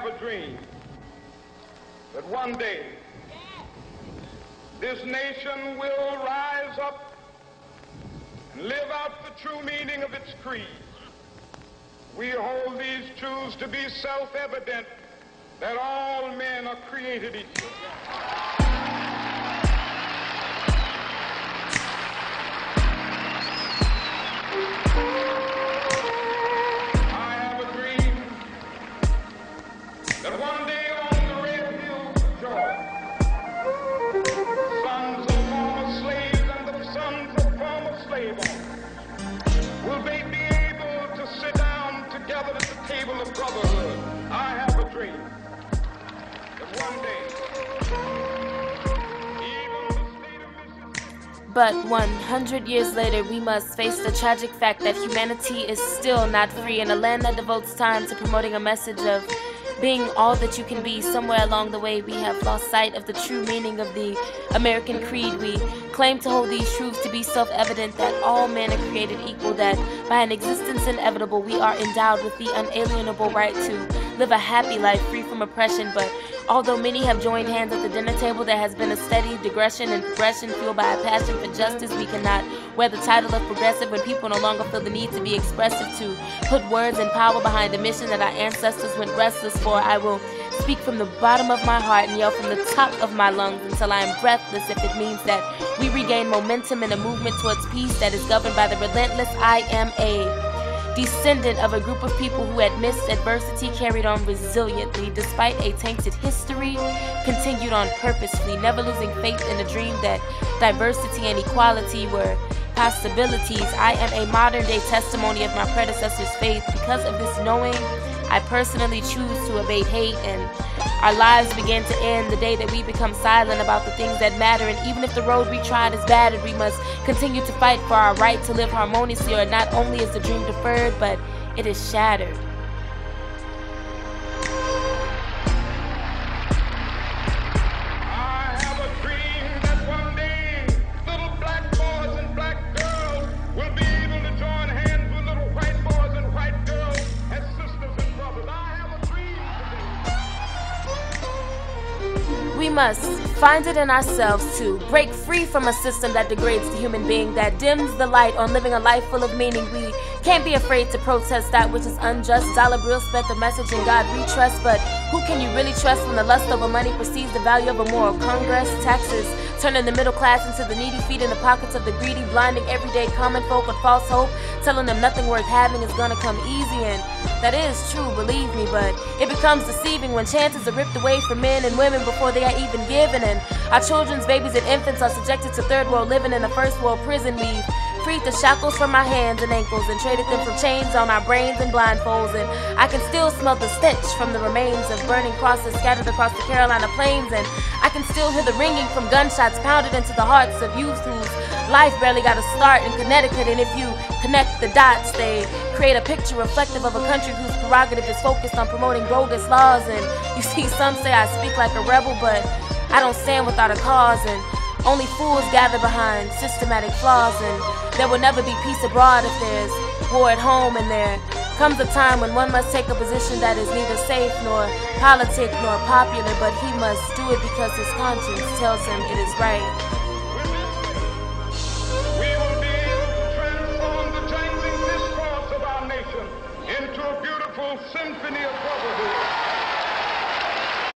have a dream that one day this nation will rise up and live out the true meaning of its creed. We hold these truths to be self-evident, that all men are created equal. I have a dream that one day on the red hills of Georgia, sons of former slaves and the sons of former slave owners will they be able to sit down together at the table of brotherhood. I have a dream that one day, even the state of Mississippi. But 100 years later, we must face the tragic fact that humanity is still not free in a land that devotes time to promoting a message of being all that you can be. Somewhere along the way, we have lost sight of the true meaning of the American creed. We claim to hold these truths to be self-evident, that all men are created equal, that by an existence inevitable, we are endowed with the unalienable right to live a happy life free from oppression. But although many have joined hands at the dinner table, there has been a steady digression and progression fueled by a passion for justice. We cannot wear the title of progressive when people no longer feel the need to be expressive, to put words and power behind a mission that our ancestors went restless for. I will speak from the bottom of my heart and yell from the top of my lungs until I am breathless, if it means that we regain momentum in a movement towards peace that is governed by the relentless I am a descendant of a group of people who, amidst adversity, carried on resiliently despite a tainted history, continued on purposefully, never losing faith in the dream that diversity and equality were possibilities. I am a modern-day testimony of my predecessors' faith. Because of this knowing, I personally choose to evade hate, and our lives begin to end the day that we become silent about the things that matter. And even if the road we tried is battered, we must continue to fight for our right to live harmoniously, or not only is the dream deferred, but it is shattered. I have a dream that one day little black boys and black girls will be able to join hands with little white boys and white girls as sisters and brothers. I have a dream today. We must find it in ourselves to break free from a system that degrades the human being, that dims the light on living a life full of meaning. We can't be afraid to protest that which is unjust. Dollar bill spread the message in God we trust, but who can you really trust when the lust over money precedes the value of a moral Congress? Taxes turning the middle class into the needy, feet in the pockets of the greedy, blinding everyday common folk with false hope, telling them nothing worth having is gonna come easy. And that is true, believe me, but it becomes deceiving when chances are ripped away from men and women before they are even given, and our children's babies and infants are subjected to third world living in a first world prison. We've freed the shackles from our hands and ankles and traded them for chains on our brains and blindfolds, and I can still smell the stench from the remains of burning crosses scattered across the Carolina plains, and I can still hear the ringing from gunshots pounded into the hearts of youth whose life barely got a start in Connecticut. And if you connect the dots, they create a picture reflective of a country whose prerogative is focused on promoting bogus laws. And you see, some say I speak like a rebel, but I don't stand without a cause, and only fools gather behind systematic flaws. And there will never be peace abroad if there's war at home, and there comes a time when one must take a position that is neither safe nor politic nor popular, but he must do it because his conscience tells him it is right. We will be able to transform the jangling discourse of our nation into a beautiful symphony of brotherhood.